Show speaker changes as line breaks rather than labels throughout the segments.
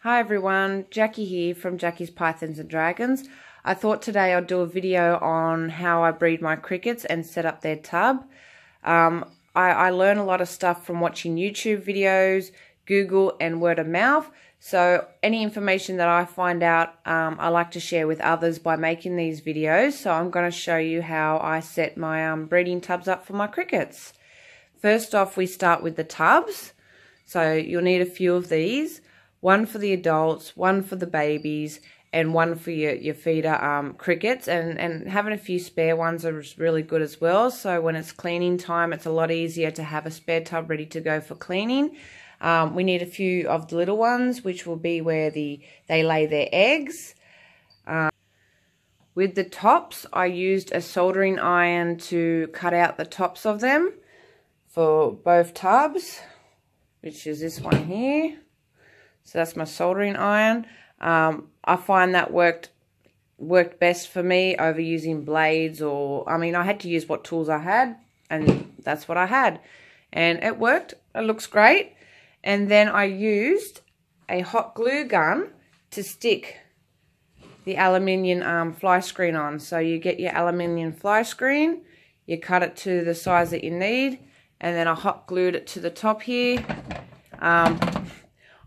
Hi everyone, Jackie here from Jackie's Pythons and Dragons. I thought today I'd do a video on how I breed my crickets and set up their tub. I learn a lot of stuff from watching YouTube videos, Google and word of mouth. So any information that I find out, I like to share with others by making these videos. So I'm going to show you how I set my breeding tubs up for my crickets. First off, we start with the tubs. So you'll need a few of these. One for the adults, one for the babies, and one for your feeder crickets. And having a few spare ones is really good as well. So when it's cleaning time, it's a lot easier to have a spare tub ready to go for cleaning. We need a few of the little ones, which will be where they lay their eggs. With the tops, I used a soldering iron to cut out the tops of them for both tubs, which is this one here. So that's my soldering iron. I find that worked best for me over using blades I had to use what tools I had, and that's what I had. And it worked. It looks great. And then I used a hot glue gun to stick the aluminium fly screen on. So you get your aluminium fly screen, you cut it to the size that you need, and then I hot glued it to the top here.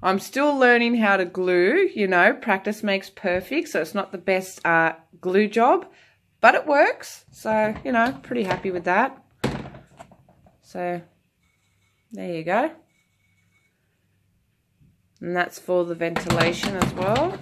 I'm still learning how to glue, practice makes perfect, so it's not the best glue job, but it works. So, pretty happy with that. So, there you go. And that's for the ventilation as well.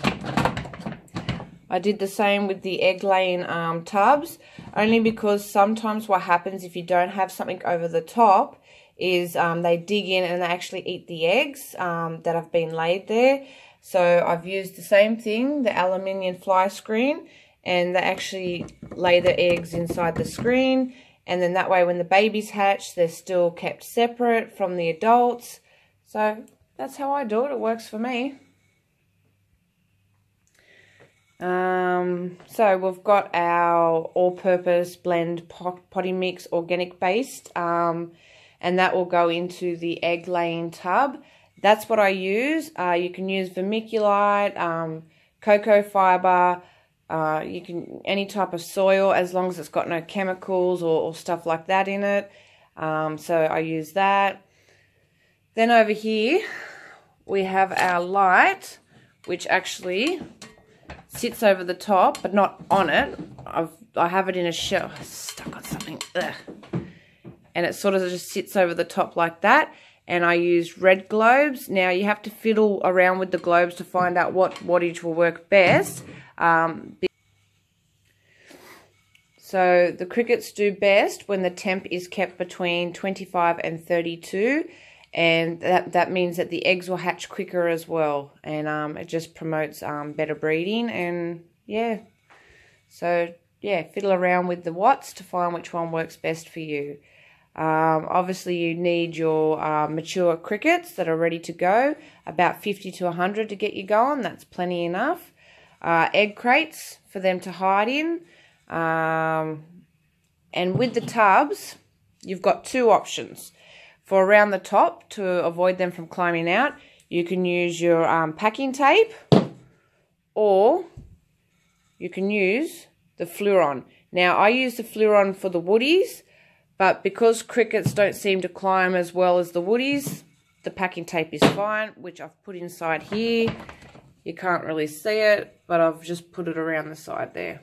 I did the same with the egg laying tubs, only because sometimes what happens if you don't have something over the top is they dig in and they actually eat the eggs that have been laid there. So I've used the same thing, the aluminium fly screen, and they actually lay the eggs inside the screen, and then that way when the babies hatch, they're still kept separate from the adults. So that's how I do it. It works for me. So we've got our all-purpose blend potty mix organic based, and that will go into the egg laying tub. That's what I use. You can use vermiculite, cocoa fiber, you can any type of soil as long as it's got no chemicals or stuff like that in it. So I use that. Then over here we have our light, which actually sits over the top, but not on it. I have it in a shell. Stuck on something. Ugh. And it sort of just sits over the top like that. And I used red globes. Now you have to fiddle around with the globes to find out what wattage will work best. So the crickets do best when the temp is kept between 25 and 32. And that means that the eggs will hatch quicker as well. And it just promotes better breeding. And yeah. So yeah, fiddle around with the watts to find which one works best for you. Obviously you need your mature crickets that are ready to go, about 50 to 100 to get you going. That's plenty enough. Egg crates for them to hide in. And with the tubs, you've got two options. For around the top, to avoid them from climbing out, you can use your packing tape, or you can use the Fluoron. Now I use the Fluoron for the woodies, but because crickets don't seem to climb as well as the woodies, the packing tape is fine, which I've put inside here. You can't really see it, but I've just put it around the side there.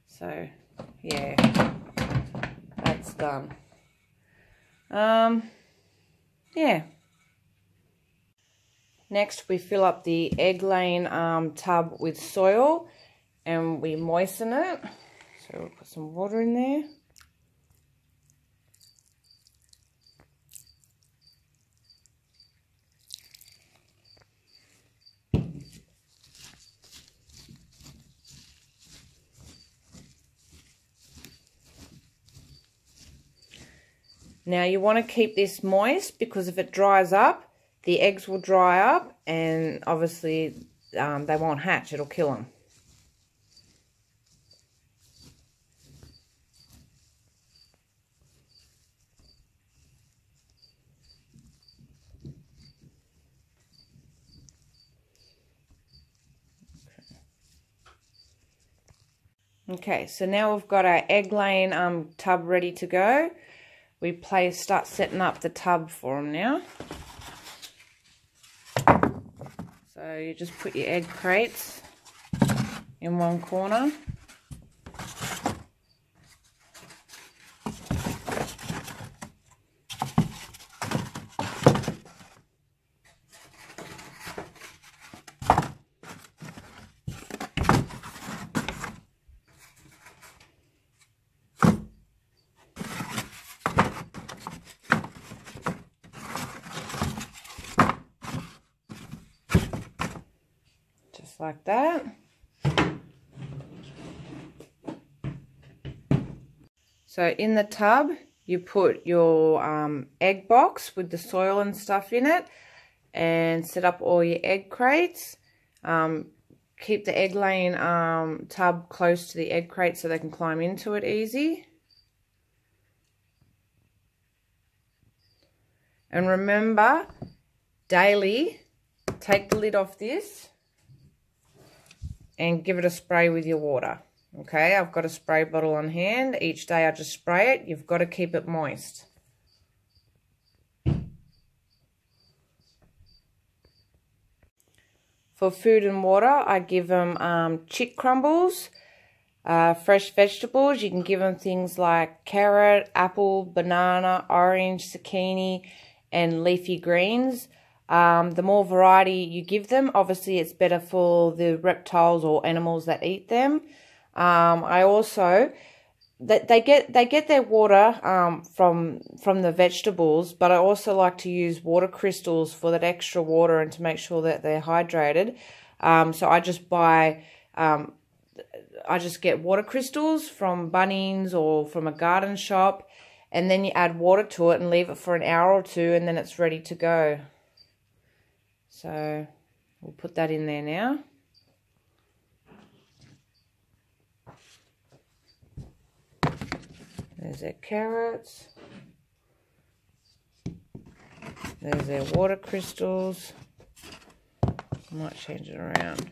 So, yeah, that's done. Yeah. Next, we fill up the egg laying tub with soil, and we moisten it. So we'll put some water in there. Now you want to keep this moist, because if it dries up, the eggs will dry up and obviously they won't hatch, it'll kill them. Okay, so now we've got our egg laying tub ready to go. We start setting up the tub for them now. So you just put your egg crates in one corner. Just like that. So in the tub, you put your egg box with the soil and stuff in it and set up all your egg crates. Keep the egg laying tub close to the egg crate so they can climb into it easy. And remember, daily, take the lid off this and give it a spray with your water. Okay, I've got a spray bottle on hand. Each day I just spray it. You've got to keep it moist. For food and water, I give them chick crumbles, fresh vegetables. You can give them things like carrot, apple, banana, orange, zucchini, and leafy greens. The more variety you give them, obviously it's better for the reptiles or animals that eat them. I also, they get their water from the vegetables, but I also like to use water crystals for that extra water and to make sure that they're hydrated. So I just get water crystals from Bunnings or from a garden shop, and then you add water to it and leave it for an hour or two, and then it's ready to go. So we'll put that in there now. There's their carrots. There's their water crystals. I might change it around.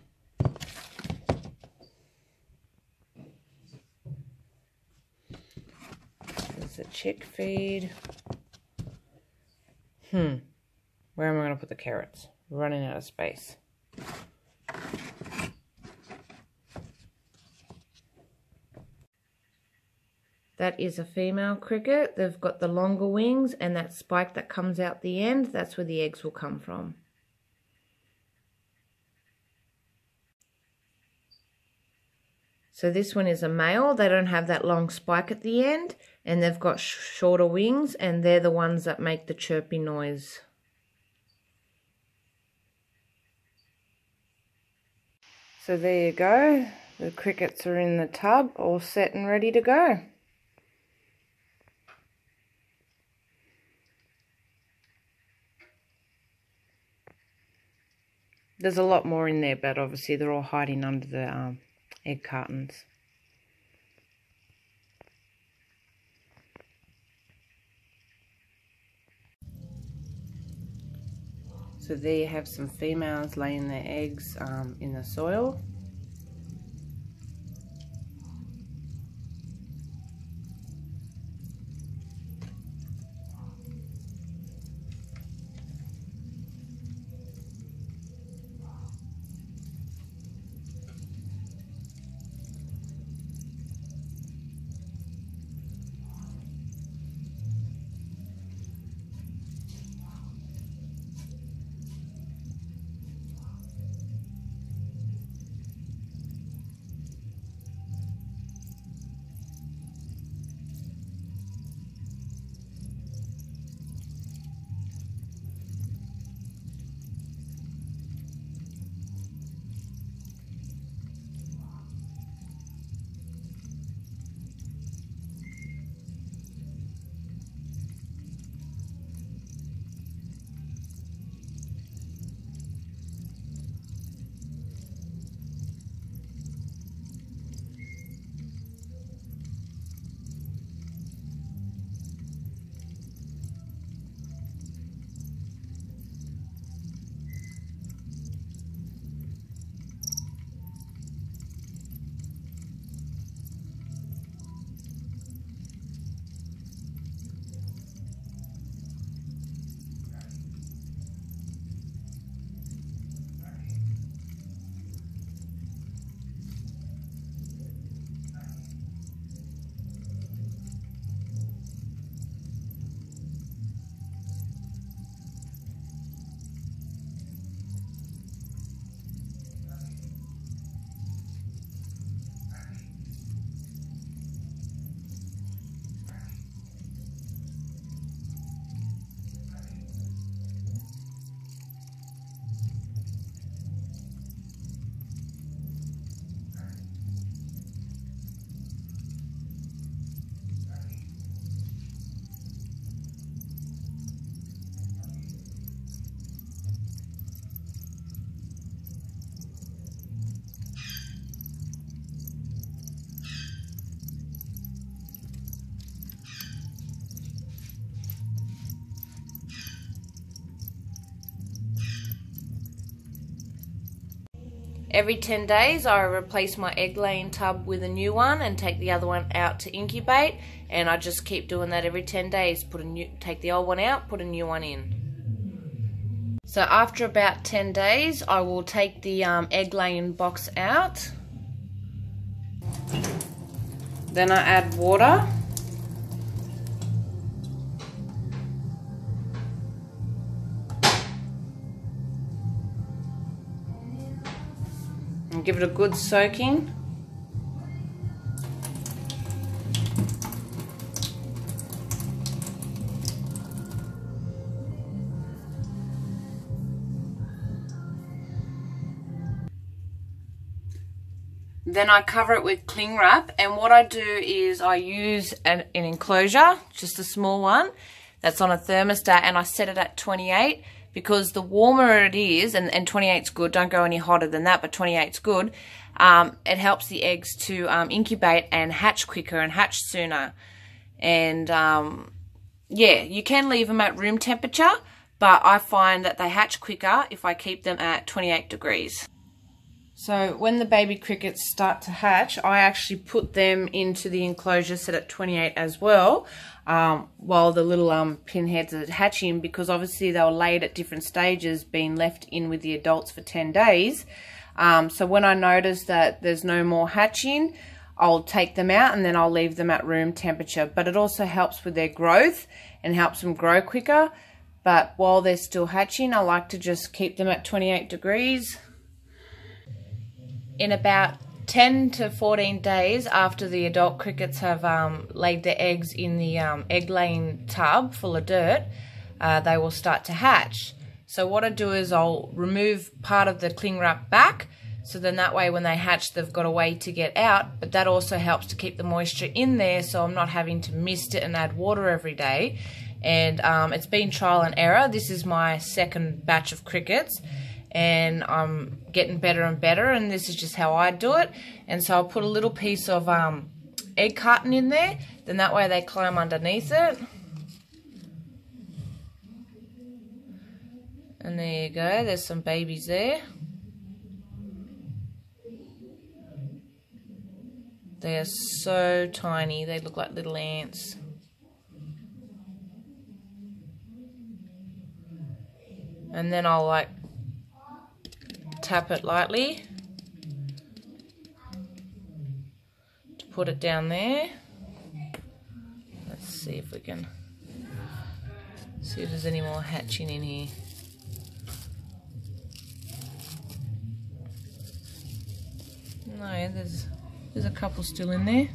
There's the chick feed. Where am I going to put the carrots? We're running out of space. That is a female cricket. They've got the longer wings and that spike that comes out the end. That's where the eggs will come from. So this one is a male. They don't have that long spike at the end, and they've got shorter wings, and they're the ones that make the chirpy noise. So there you go. The crickets are in the tub, all set and ready to go. There's a lot more in there, but obviously they're all hiding under the egg cartons. So there you have some females laying their eggs in the soil. Every 10 days I replace my egg laying tub with a new one and take the other one out to incubate, and I just keep doing that every 10 days. Take the old one out, put a new one in. So after about 10 days I will take the egg laying box out. Then I add water. And give it a good soaking. Then I cover it with cling wrap, and what I do is I use an enclosure, just a small one, that's on a thermostat, and I set it at 28, because the warmer it is, and 28's good, don't go any hotter than that, but 28's good, it helps the eggs to incubate and hatch quicker and hatch sooner. And yeah, you can leave them at room temperature, but I find that they hatch quicker if I keep them at 28 degrees. So when the baby crickets start to hatch, I actually put them into the enclosure set at 28 as well, while the little pinheads are hatching, because obviously they were laid at different stages, being left in with the adults for 10 days. So when I notice that there's no more hatching, I'll take them out and then I'll leave them at room temperature. But it also helps with their growth and helps them grow quicker. But while they're still hatching, I like to just keep them at 28 degrees. In about 10 to 14 days after the adult crickets have laid their eggs in the egg laying tub full of dirt, they will start to hatch. So what I do is I'll remove part of the cling wrap back, so then that way when they hatch they've got a way to get out, but that also helps to keep the moisture in there, so I'm not having to mist it and add water every day. And it's been trial and error. This is my second batch of crickets, and I'm getting better and better, and this is just how I do it. And so I'll put a little piece of egg carton in there, then that way they climb underneath it. And there you go, there's some babies there. They are so tiny, they look like little ants. And then I'll like tap it lightly to put it down there. Let's see if we can see if there's any more hatching in here. No, there's a couple still in there.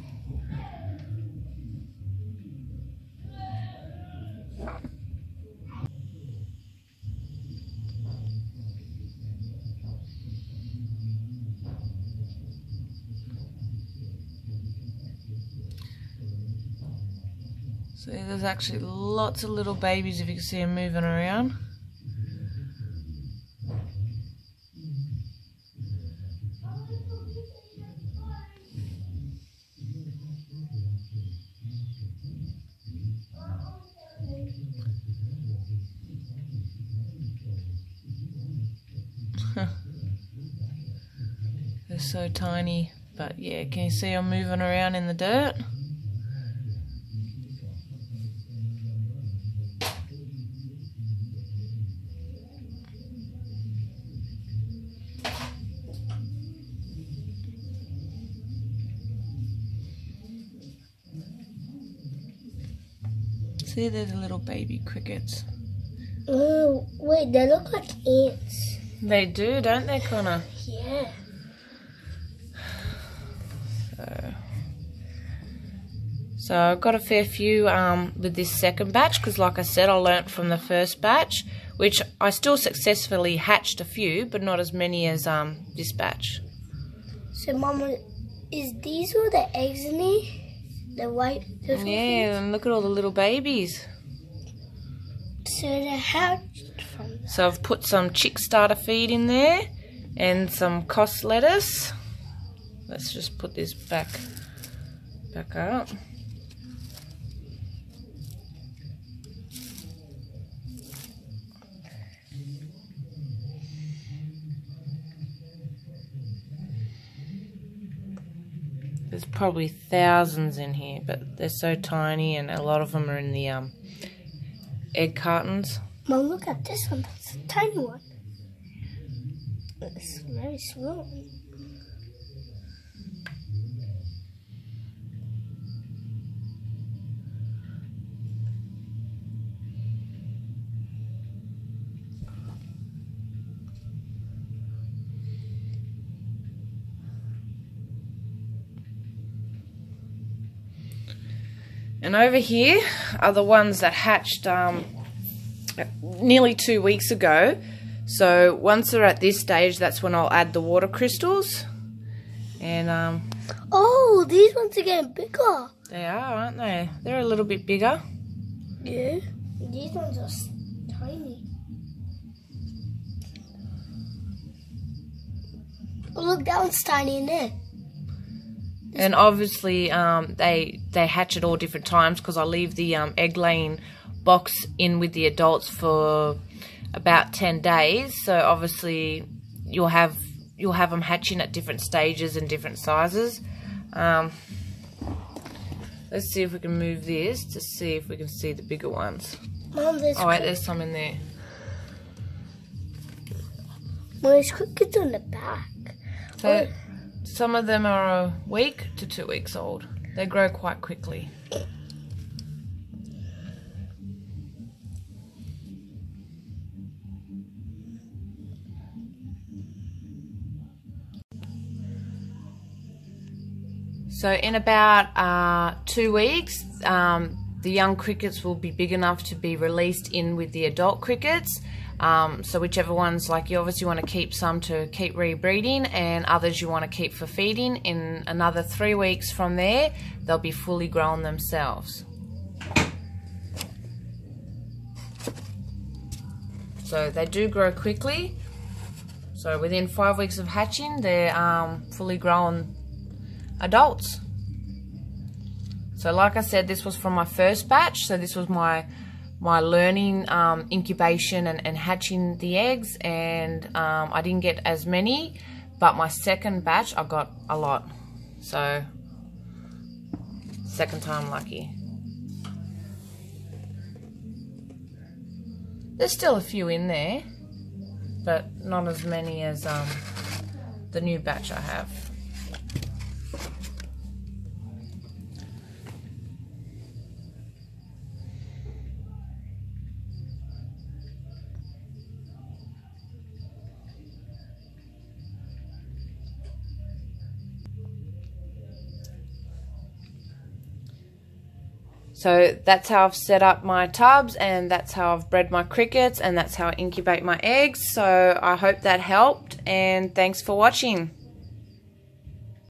So there's actually lots of little babies, if you can see them moving around. They're so tiny, but yeah, can you see them moving around in the dirt? See, there's the little baby crickets.
Oh, wait, they look like ants.
They do, don't they, Connor?
Yeah.
So I've got a fair few with this second batch, because like I said, I learnt from the first batch, which I still successfully hatched a few, but not as many as this batch.
So, Mama, is these all the eggs in there? The white little
Yeah, and look at all the little babies.
So they're hatched from that.
So I've put some chick starter feed in there and some cos lettuce. Let's just put this back up. There's probably thousands in here, but they're so tiny, and a lot of them are in the egg cartons.
Mom, look at this one. That's a tiny one. It's very small.
And over here are the ones that hatched nearly 2 weeks ago. So once they're at this stage, that's when I'll add the water crystals. And
oh, these ones are getting bigger.
They are, aren't they? They're a little bit bigger.
Yeah. These ones are tiny. Oh, look, that one's tiny in there.
And obviously, they hatch at all different times because I leave the egg laying box in with the adults for about 10 days. So obviously, you'll have them hatching at different stages and different sizes. Let's see if we can move this to see if we can see the bigger ones.
Mom,
oh wait, there's some in there.
Well, there's crickets on the back.
So, some of them are a week to 2 weeks old. They grow quite quickly. So in about 2 weeks, the young crickets will be big enough to be released in with the adult crickets. So whichever ones, like you obviously want to keep some to keep rebreeding, and others you want to keep for feeding. In another 3 weeks from there, they'll be fully grown themselves. So they do grow quickly. So within 5 weeks of hatching, they're fully grown adults. So like I said, this was from my first batch. So this was my learning incubation and hatching the eggs, and I didn't get as many, but my second batch I got a lot. So second time lucky. There's still a few in there, but not as many as the new batch I have. So that's how I've set up my tubs, and that's how I've bred my crickets, and that's how I incubate my eggs. So I hope that helped, and thanks for watching.